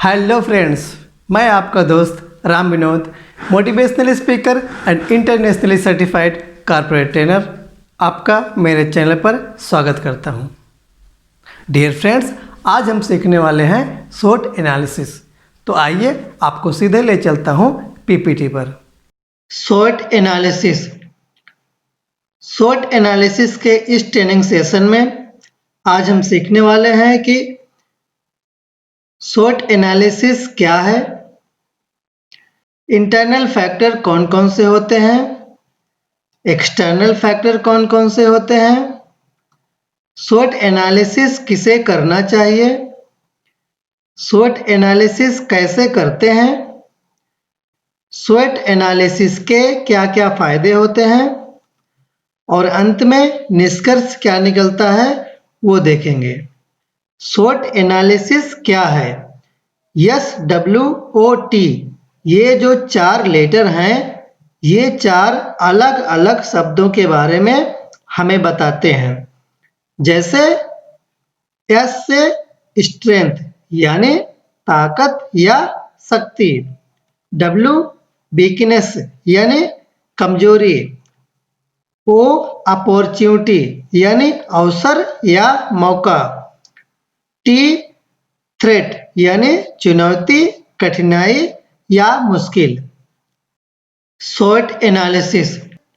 Hello friends, मैं आपका दोस्त Ram Vinod, motivational speaker and internationally certified corporate trainer आपका मेरे चैनल पर स्वागत करता हूं। डियर फ्रेंड्स, आज हम सीखने वाले हैं SWOT एनालिसिस। तो आइए आपको सीधे ले चलता हूं पीपीटी पर। SWOT एनालिसिस के इस ट्रेनिंग सेशन में आज हम सीखने वाले हैं कि SWOT एनालिसिस क्या है, इंटरनल फैक्टर कौन कौन से होते हैं, एक्सटर्नल फैक्टर कौन कौन से होते हैं, SWOT एनालिसिस किसे करना चाहिए, SWOT एनालिसिस कैसे करते हैं, SWOT एनालिसिस के क्या क्या फायदे होते हैं और अंत में निष्कर्ष क्या निकलता है वो देखेंगे। SWOT एनालिसिस क्या है? SWOT, ये जो 4 लेटर हैं, ये 4 अलग अलग शब्दों के बारे में हमें बताते हैं। जैसे S से स्ट्रेंथ यानी ताकत या शक्ति, W वीकनेस यानी कमजोरी, O अपॉर्चुनिटी यानी अवसर या मौका, T थ्रेट यानी चुनौती, कठिनाई या मुश्किल। SWOT एनालिसिस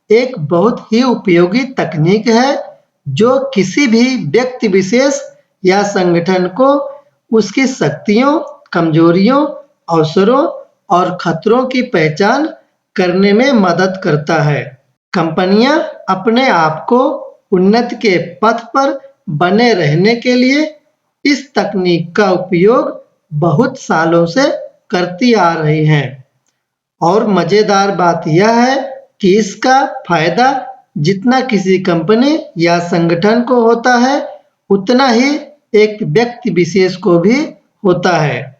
एक बहुत ही उपयोगी तकनीक है जो किसी भी व्यक्ति विशेष या संगठन को उसकी शक्तियों, कमजोरियों, अवसरों और खतरों की पहचान करने में मदद करता है। कंपनियां अपने आप को उन्नति के पथ पर बने रहने के लिए इस तकनीक का उपयोग बहुत सालों से करती आ रही हैं और मजेदार बात यह है कि इसका फायदा जितना किसी कंपनी या संगठन को होता है उतना ही एक व्यक्ति विशेष को भी होता है।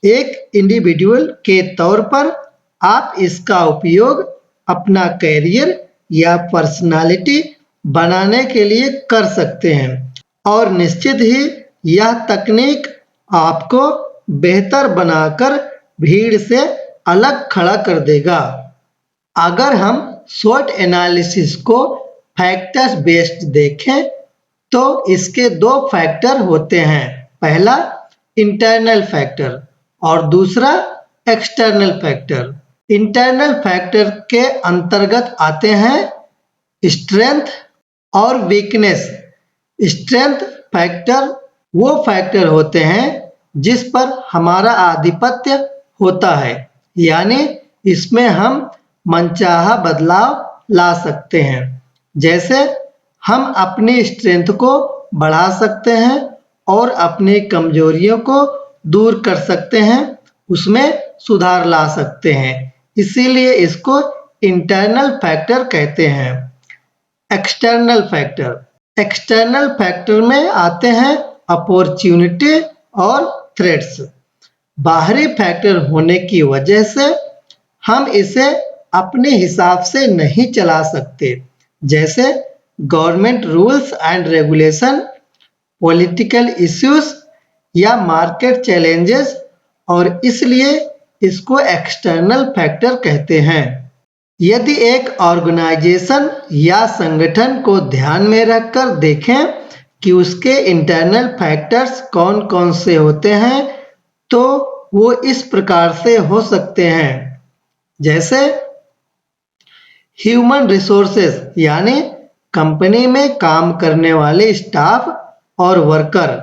एक इंडिविजुअल के तौर पर आप इसका उपयोग अपना कैरियर या पर्सनालिटी बनाने के लिए कर सकते हैं और निश्चित ही यह तकनीक आपको बेहतर बनाकर भीड़ से अलग खड़ा कर देगा। अगर हम SWOT एनालिसिस को फैक्टर्स बेस्ड देखें तो इसके 2 फैक्टर होते हैं, पहला इंटरनल फैक्टर और दूसरा एक्सटर्नल फैक्टर। इंटरनल फैक्टर के अंतर्गत आते हैं स्ट्रेंथ और वीकनेस। स्ट्रेंथ फैक्टर वो फैक्टर होते हैं जिस पर हमारा आधिपत्य होता है, यानी इसमें हम मनचाहा बदलाव ला सकते हैं। जैसे हम अपनी स्ट्रेंथ को बढ़ा सकते हैं और अपनी कमजोरियों को दूर कर सकते हैं, उसमें सुधार ला सकते हैं, इसीलिए इसको इंटरनल फैक्टर कहते हैं। एक्सटर्नल फैक्टर में आते हैं अपॉर्चुनिटी और थ्रेट्स। बाहरी फैक्टर होने की वजह से हम इसे अपने हिसाब से नहीं चला सकते, जैसे government rules and regulation, political issues या मार्केट चैलेंजेस, और इसलिए इसको एक्सटर्नल फैक्टर कहते हैं। यदि एक ऑर्गेनाइजेशन या संगठन को ध्यान में रखकर देखें कि उसके इंटरनल फैक्टर्स कौन कौन से होते हैं तो वो इस प्रकार से हो सकते हैं, जैसे ह्यूमन रिसोर्सेज यानी कंपनी में काम करने वाले स्टाफ और वर्कर।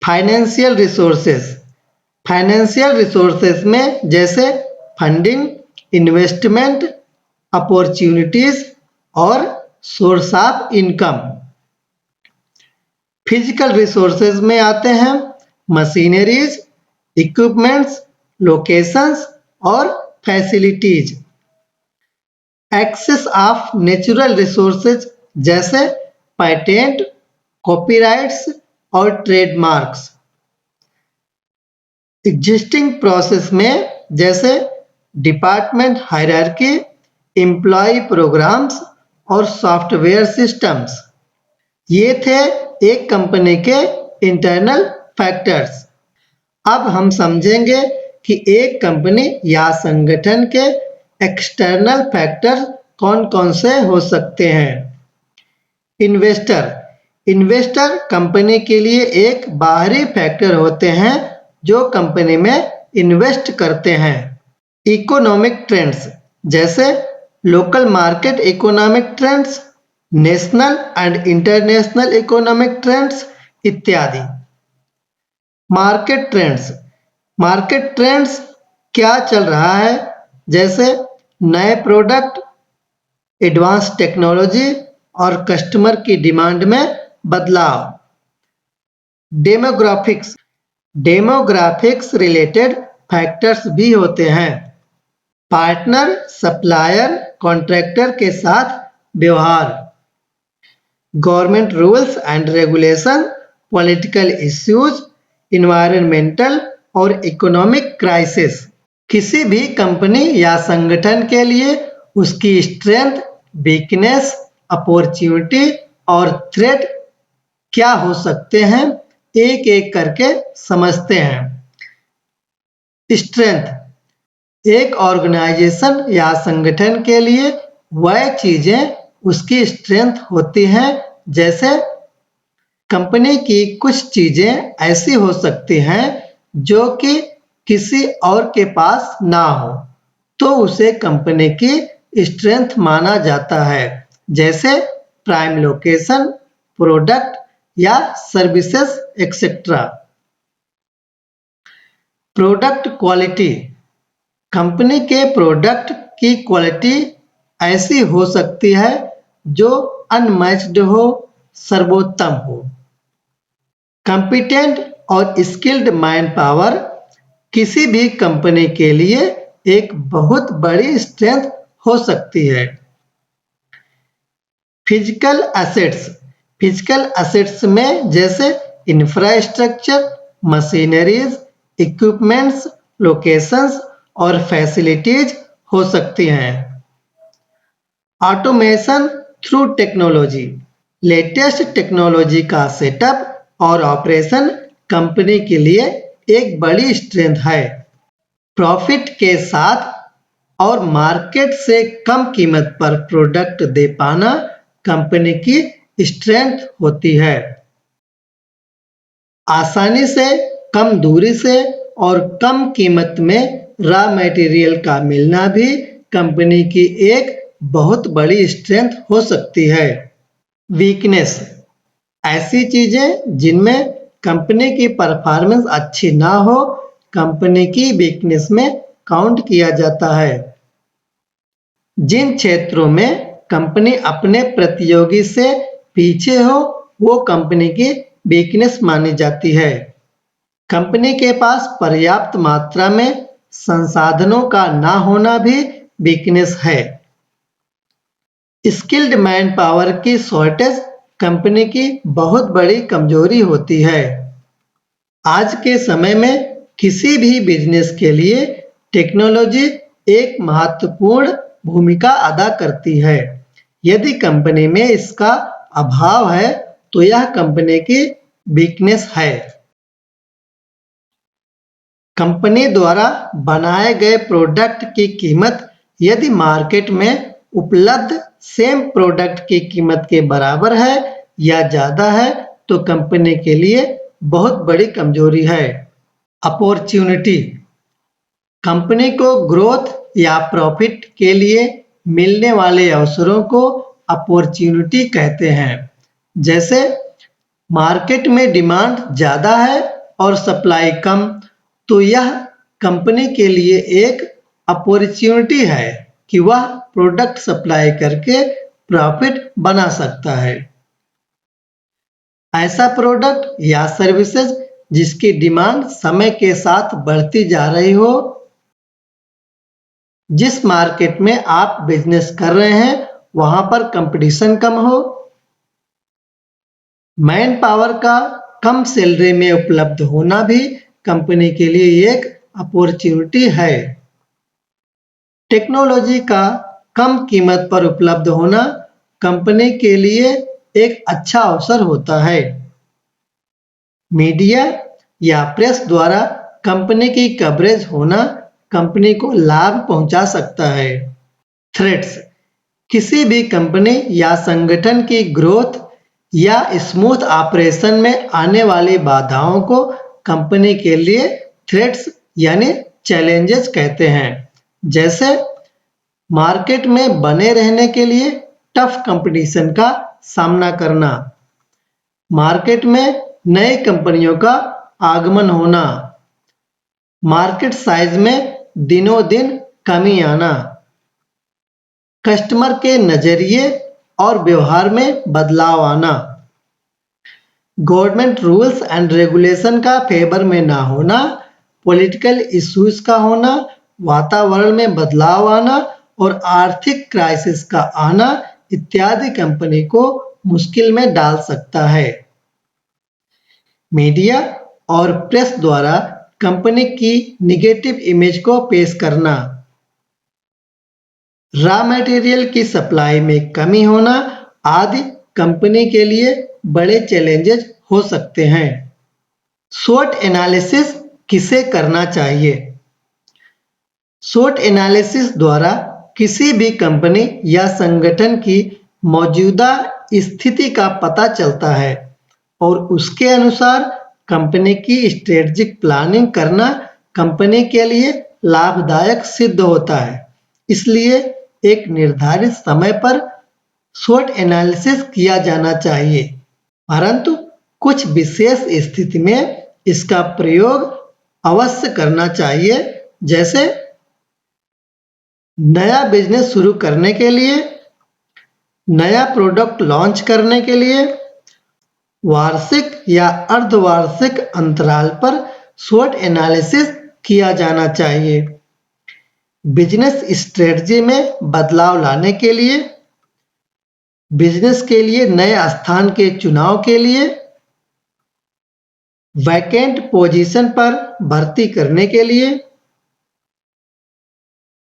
फाइनेंशियल रिसोर्सेज में जैसे फंडिंग, इन्वेस्टमेंट, अपॉर्चुनिटीज और source of income. Physical resources में आते हैं मशीनरीज, इक्विपमेंट्स, लोकेशंस और facilities. Access of natural resources जैसे पेटेंट, कॉपीराइट्स और ट्रेडमार्क्स। एग्जिस्टिंग प्रोसेस में जैसे डिपार्टमेंट हायरार्की, एम्प्लॉय प्रोग्राम्स और सॉफ्टवेयर सिस्टम्स। ये थे एक कंपनी के इंटरनल फैक्टर्स। अब हम समझेंगे कि एक कंपनी या संगठन के एक्सटर्नल फैक्टर कौन-कौन से हो सकते हैं। इन्वेस्टर इन्वेस्टर कंपनी के लिए एक बाहरी फैक्टर होते हैं जो कंपनी में इन्वेस्ट करते हैं। इकोनॉमिक ट्रेंड्स जैसे local market economic trends, national and international economic trends इत्यादि। मार्केट ट्रेंड्स क्या चल रहा है, जैसे नए प्रोडक्ट, एडवांस टेक्नोलॉजी और कस्टमर की डिमांड में बदलाव। डेमोग्राफिक्स रिलेटेड फैक्टर्स भी होते हैं। पार्टनर, सप्लायर, कॉन्ट्रैक्टर के साथ व्यवहार। Government rules and regulation, political issues, environmental और इकोनॉमिक क्राइसिस। किसी भी कंपनी या संगठन के लिए उसकी स्ट्रेंथ, वीकनेस, अपॉर्चुनिटी और थ्रेट क्या हो सकते हैं, एक एक करके समझते हैं। स्ट्रेंथ एक ऑर्गेनाइजेशन या संगठन के लिए वह चीजें उसकी स्ट्रेंथ होती हैं, जैसे कंपनी की कुछ चीजें ऐसी हो सकती हैं जो कि किसी और के पास ना हो, तो उसे कंपनी की स्ट्रेंथ माना जाता है, जैसे प्राइम लोकेशन, प्रोडक्ट या services etcetera. Product quality company के प्रोडक्ट की क्वालिटी ऐसी हो सकती है जो अनमैच्ड हो, सर्वोत्तम हो। कॉम्पिटेंट और स्किल्ड मैन पावर किसी भी कंपनी के लिए एक बहुत बड़ी स्ट्रेंथ हो सकती है। फिजिकल एसेट्स में जैसे इंफ्रास्ट्रक्चर, मशीनरीज, इक्विपमेंट्स, लोकेशंस और फैसिलिटीज हो सकती हैं। Automation through technology latest technology का सेटअप और ऑपरेशन कंपनी के लिए एक बड़ी स्ट्रेंथ है। प्रॉफिट के साथ और मार्केट से कम कीमत पर प्रोडक्ट दे पाना कंपनी की स्ट्रेंथ होती है। आसानी से, कम दूरी से और कम कीमत में रॉ मटेरियल का मिलना भी कंपनी की एक बहुत बड़ी स्ट्रेंथ हो सकती है। वीकनेस ऐसी चीजें जिनमें कंपनी की परफॉर्मेंस अच्छी ना हो, कंपनी की वीकनेस में काउंट किया जाता है। जिन क्षेत्रों में कंपनी अपने प्रतियोगी से पीछे हो, वो कंपनी की वीकनेस मानी जाती है। कंपनी के पास पर्याप्त मात्रा में संसाधनों का ना होना भी वीकनेस है। स्किल्ड मैन पावर की शॉर्टेज कंपनी की बहुत बड़ी कमजोरी होती है। आज के समय में किसी भी बिजनेस के लिए टेक्नोलॉजी एक महत्वपूर्ण भूमिका अदा करती है। यदि कंपनी में इसका अभाव है, तो यह कंपनी की वीकनेस है। कंपनी द्वारा बनाए गए प्रोडक्ट की कीमत यदि मार्केट में उपलब्ध सेम प्रोडक्ट की कीमत के बराबर है या ज्यादा है, तो कंपनी के लिए बहुत बड़ी कमजोरी है। अपॉर्चुनिटी कंपनी को ग्रोथ या प्रॉफिट के लिए मिलने वाले अवसरों को अपॉर्चुनिटी कहते हैं। जैसे मार्केट में डिमांड ज्यादा है और सप्लाई कम, तो यह कंपनी के लिए एक अपॉर्चुनिटी है कि वह प्रोडक्ट सप्लाई करके प्रॉफिट बना सकता है। ऐसा प्रोडक्ट या सर्विसेज जिसकी डिमांड समय के साथ बढ़ती जा रही हो। जिस मार्केट में आप बिजनेस कर रहे हैं वहां पर कंपटीशन कम हो। मैन पावर का कम सैलरी में उपलब्ध होना भी कंपनी के लिए एक अपॉर्चुनिटी है। टेक्नोलॉजी का कम कीमत पर उपलब्ध होना कंपनी के लिए एक अच्छा अवसर होता है। मीडिया या प्रेस द्वारा कंपनी की कवरेज होना कंपनी को लाभ पहुंचा सकता है। थ्रेट्स किसी भी कंपनी या संगठन की ग्रोथ या स्मूथ ऑपरेशन में आने वाली बाधाओं को कंपनी के लिए थ्रेट्स यानी चैलेंजेस कहते हैं। जैसे मार्केट में बने रहने के लिए टफ कंपटीशन का सामना करना, मार्केट में नई कंपनियों का आगमन होना, मार्केट साइज में दिनों दिन कमी आना, कस्टमर के नजरिए और व्यवहार में बदलाव आना, गवर्नमेंट रूल्स एंड रेगुलेशन का फेवर में ना होना, पॉलिटिकल इश्यूज का होना, वातावरण में बदलाव आना और आर्थिक क्राइसिस का आना इत्यादि कंपनी को मुश्किल में डाल सकता है। मीडिया और प्रेस द्वारा कंपनी की निगेटिव इमेज को पेश करना, रॉ मटेरियल की सप्लाई में कमी होना आदि कंपनी के लिए बड़े चैलेंजेस हो सकते हैं। SWOT एनालिसिस किसे करना चाहिए? SWOT एनालिसिस द्वारा किसी भी कंपनी या संगठन की मौजूदा स्थिति का पता चलता है और उसके अनुसार कंपनी की स्ट्रेटजिक प्लानिंग करना कंपनी के लिए लाभदायक सिद्ध होता है। इसलिए एक निर्धारित समय पर SWOT एनालिसिस किया जाना चाहिए, परंतु कुछ विशेष स्थिति में इसका प्रयोग अवश्य करना चाहिए, जैसे नया बिजनेस शुरू करने के लिए, नया प्रोडक्ट लॉन्च करने के लिए, वार्षिक या अर्धवार्षिक अंतराल पर SWOT एनालिसिस किया जाना चाहिए, बिजनेस स्ट्रेटजी में बदलाव लाने के लिए, बिजनेस के लिए नए स्थान के चुनाव के लिए, वैकेंट पोजीशन पर भर्ती करने के लिए,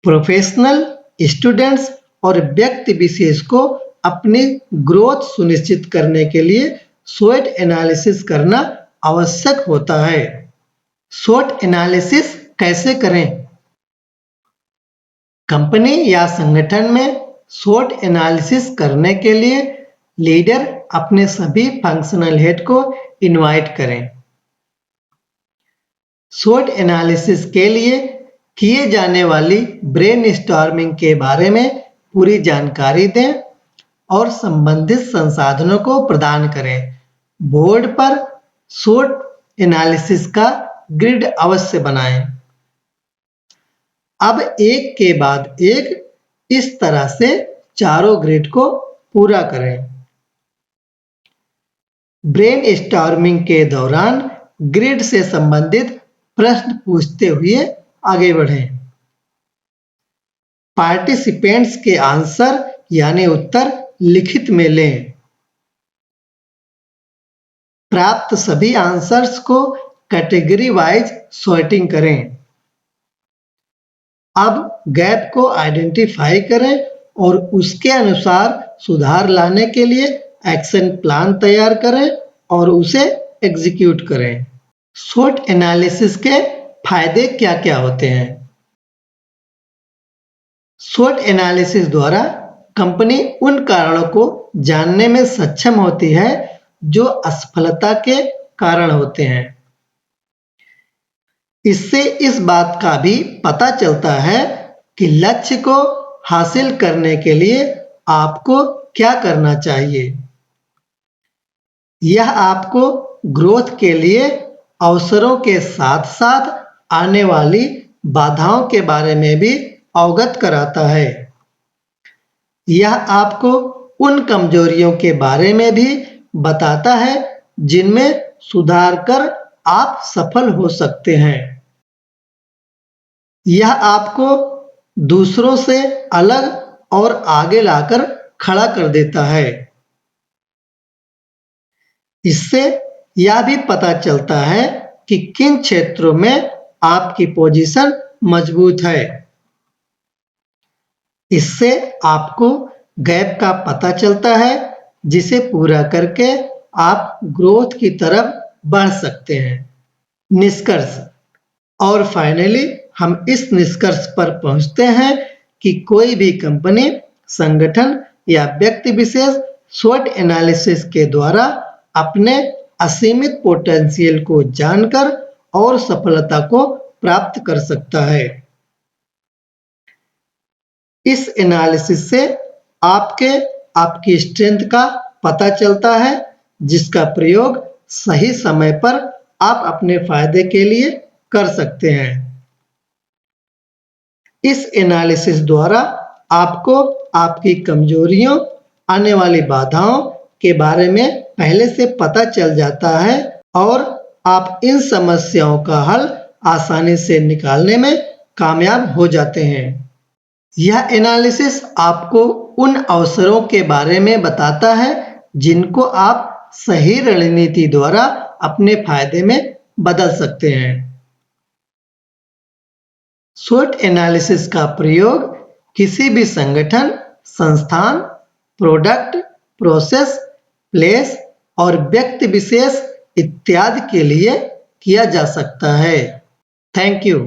प्रोफेशनल, स्टूडेंट्स और व्यक्ति विशेष को अपनी ग्रोथ सुनिश्चित करने के लिए SWOT एनालिसिस करना आवश्यक होता है। SWOT एनालिसिस कैसे करें? कंपनी या संगठन में SWOT एनालिसिस करने के लिए लीडर अपने सभी फंक्शनल हेड को इनवाइट करें। SWOT एनालिसिस के लिए किए जाने वाली ब्रेनस्टॉर्मिंग के बारे में पूरी जानकारी दें और संबंधित संसाधनों को प्रदान करें। बोर्ड पर SWOT एनालिसिस का ग्रिड अवश्य बनाएं। अब एक के बाद एक इस तरह से चारों ग्रिड को पूरा करें। ब्रेनस्टॉर्मिंग के दौरान ग्रिड से संबंधित प्रश्न पूछते हुए आगे बढ़ें। पार्टिसिपेंट्स के आंसर यानी उत्तर लिखित में लें। प्राप्त सभी आंसर्स को कैटेगरी वाइज सॉर्टिंग करें। अब गैप को आइडेंटिफाई करें और उसके अनुसार सुधार लाने के लिए एक्शन प्लान तैयार करें और उसे एग्जीक्यूट करें। SWOT एनालिसिस के फायदे क्या क्या होते हैं? SWOT एनालिसिस द्वारा कंपनी उन कारणों को जानने में सक्षम होती है जो असफलता के कारण होते हैं। इससे इस बात का भी पता चलता है कि लक्ष्य को हासिल करने के लिए आपको क्या करना चाहिए। यह आपको ग्रोथ के लिए अवसरों के साथ साथ आने वाली बाधाओं के बारे में भी अवगत कराता है। यह आपको उन कमजोरियों के बारे में भी बताता है जिनमें सुधार कर आप सफल हो सकते हैं। यह आपको दूसरों से अलग और आगे लाकर खड़ा कर देता है। इससे यह भी पता चलता है कि किन क्षेत्रों में आपकी पोजीशन मजबूत है। इससे आपको गैप का पता चलता है जिसे पूरा करके आप ग्रोथ की तरफ बढ़ सकते हैं। निष्कर्ष, और फाइनली हम इस निष्कर्ष पर पहुंचते हैं कि कोई भी कंपनी, संगठन या व्यक्ति विशेष SWOT एनालिसिस के द्वारा अपने असीमित पोटेंशियल को जानकर और सफलता को प्राप्त कर सकता है। इस एनालिसिस से आपकी स्ट्रेंथ का पता चलता है, जिसका प्रयोग सही समय पर आप अपने फायदे के लिए कर सकते हैं। इस एनालिसिस द्वारा आपको आपकी कमजोरियों, आने वाली बाधाओं के बारे में पहले से पता चल जाता है और आप इन समस्याओं का हल आसानी से निकालने में कामयाब हो जाते हैं। यह एनालिसिस आपको उन अवसरों के बारे में बताता है जिनको आप सही रणनीति द्वारा अपने फायदे में बदल सकते हैं। SWOT एनालिसिस का प्रयोग किसी भी संगठन, संस्थान, प्रोडक्ट, प्रोसेस, प्लेस और व्यक्ति विशेष इत्यादि के लिए किया जा सकता है। Thank you.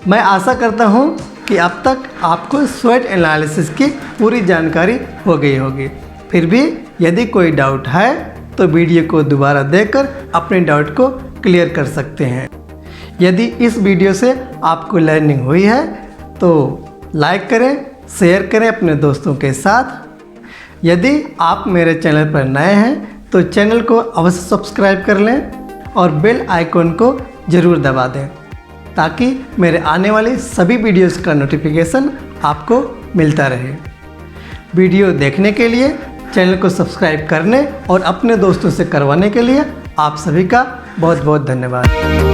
मैं आशा करता हूँ कि अब तक आपको SWOT एनालिसिस की पूरी जानकारी हो गई होगी। फिर भी यदि कोई डाउट है तो वीडियो को दोबारा देखकर अपने डाउट को क्लियर कर सकते हैं। यदि इस वीडियो से आपको लर्निंग हुई है तो लाइक करें, शेयर करें अपने दोस्तों के साथ। यदि आप मेरे चैनल पर नए हैं तो चैनल को अवश्य सब्सक्राइब कर लें और बेल आइकन को ज़रूर दबा दें ताकि मेरे आने वाली सभी वीडियोस का नोटिफिकेशन आपको मिलता रहे। वीडियो देखने के लिए, चैनल को सब्सक्राइब करने और अपने दोस्तों से करवाने के लिए आप सभी का बहुत बहुत धन्यवाद।